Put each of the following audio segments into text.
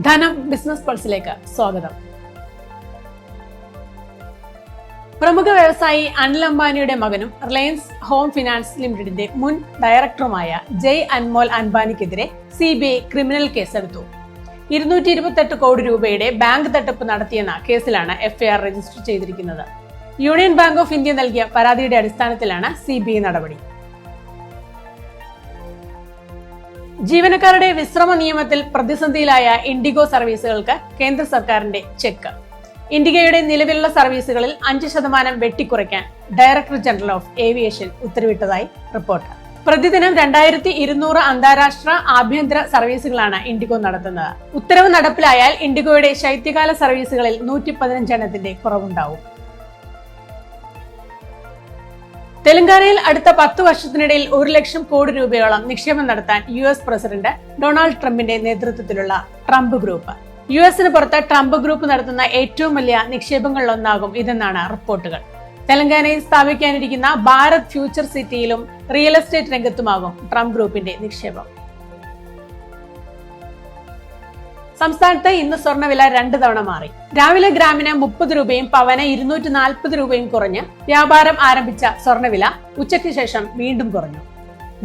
ധനം ബിസിനസ് പൾസിലേക്ക് സ്വാഗതം. പ്രമുഖ വ്യവസായി അനിൽ അംബാനിയുടെ മകനും റിലയൻസ് ഹോം ഫിനാൻസ് ലിമിറ്റഡിന്റെ മുൻ ഡയറക്ടറുമായ ജയ് അൻമോൽ അംബാനിക്കെതിരെ CBI ക്രിമിനൽ കേസെടുത്തു. 228 കോടി രൂപയുടെ ബാങ്ക് തട്ടിപ്പ് നടത്തിയെന്ന കേസിലാണ് FIR രജിസ്റ്റർ ചെയ്തിരിക്കുന്നത്. യൂണിയൻ ബാങ്ക് ഓഫ് ഇന്ത്യ നൽകിയ പരാതിയുടെ അടിസ്ഥാനത്തിലാണ് CBI നടപടി. ജീവനക്കാരുടെ വിശ്രമ നിയമത്തിൽ പ്രതിസന്ധിയിലായ ഇൻഡിഗോ സർവീസുകൾക്ക് കേന്ദ്ര സർക്കാരിന്റെ ചെക്ക്. ഇൻഡിഗോയുടെ നിലവിലുള്ള സർവീസുകളിൽ 5% വെട്ടിക്കുറയ്ക്കാൻ ഡയറക്ടർ ജനറൽ ഓഫ് ഏവിയേഷൻ ഉത്തരവിട്ടതായി റിപ്പോർട്ട്. പ്രതിദിനം 2200 അന്താരാഷ്ട്ര ആഭ്യന്തര സർവീസുകളാണ് ഇൻഡിഗോ നടത്തുന്നത്. ഉത്തരവ് നടപ്പിലായാൽ ഇൻഡിഗോയുടെ ശൈത്യകാല സർവീസുകളിൽ 115 എണ്ണത്തിന്റെ കുറവുണ്ടാവും. തെലങ്കാനയിൽ അടുത്ത 10 വർഷത്തിനിടയിൽ 1 ലക്ഷം കോടി രൂപയോളം നിക്ഷേപം നടത്താൻ US പ്രസിഡന്റ് ഡൊണാൾഡ് ട്രംപിന്റെ നേതൃത്വത്തിലുള്ള ട്രംപ് ഗ്രൂപ്പ്. US പുറത്ത് ട്രംപ് ഗ്രൂപ്പ് നടത്തുന്ന ഏറ്റവും വലിയ നിക്ഷേപങ്ങളിലൊന്നാകും ഇതെന്നാണ് റിപ്പോർട്ടുകൾ. തെലങ്കാനയിൽ സ്ഥാപിക്കാനിരിക്കുന്ന ഭാരത് ഫ്യൂച്ചർ സിറ്റിയിലും റിയൽ എസ്റ്റേറ്റ് രംഗത്തുമാകും ട്രംപ് ഗ്രൂപ്പിന്റെ നിക്ഷേപം. സംസ്ഥാനത്ത് ഇന്ന് സ്വർണ്ണവില 2 തവണ മാറി. രാവിലെ ഗ്രാമിന് 30 രൂപയും പവന് 240 രൂപയും കുറഞ്ഞ് വ്യാപാരം ആരംഭിച്ച സ്വർണ്ണവില ഉച്ചയ്ക്ക് ശേഷം വീണ്ടും കുറഞ്ഞു.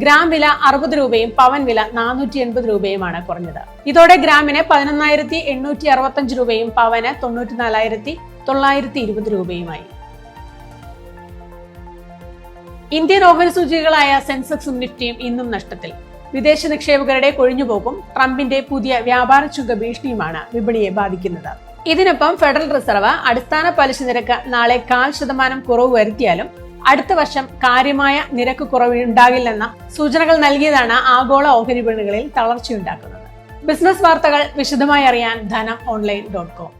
ഗ്രാം വില 60 രൂപയും പവൻ വില 480 രൂപയുമാണ് കുറഞ്ഞത്. ഇതോടെ ഗ്രാമിന് 11,865 രൂപയും പവന് 94,920 രൂപയുമായി. ഇന്ത്യൻ ഓഹരി സൂചികകളായ സെൻസെക്സും നിഫ്റ്റിയും ഇന്നും നഷ്ടത്തിൽ. വിദേശ നിക്ഷേപകരുടെ കൊഴിഞ്ഞുപോക്കും ട്രംപിന്റെ പുതിയ വ്യാപാര ചുങ്ക ഭീഷണിയുമാണ് വിപണിയെ ബാധിക്കുന്നത്. ഇതിനൊപ്പം ഫെഡറൽ റിസർവ് അടിസ്ഥാന പലിശ നിരക്ക് നാളെ 0.5% കുറവ് വരുത്തിയാലും അടുത്ത വർഷം കാര്യമായ നിരക്ക് കുറവുണ്ടാകില്ലെന്ന സൂചനകൾ നൽകിയതാണ് ആഗോള ഓഹരി വിപണികളിൽ തളർച്ചയുണ്ടാക്കുന്നത്. ബിസിനസ് വാർത്തകൾ വിശദമായി അറിയാൻ ധനം online.com.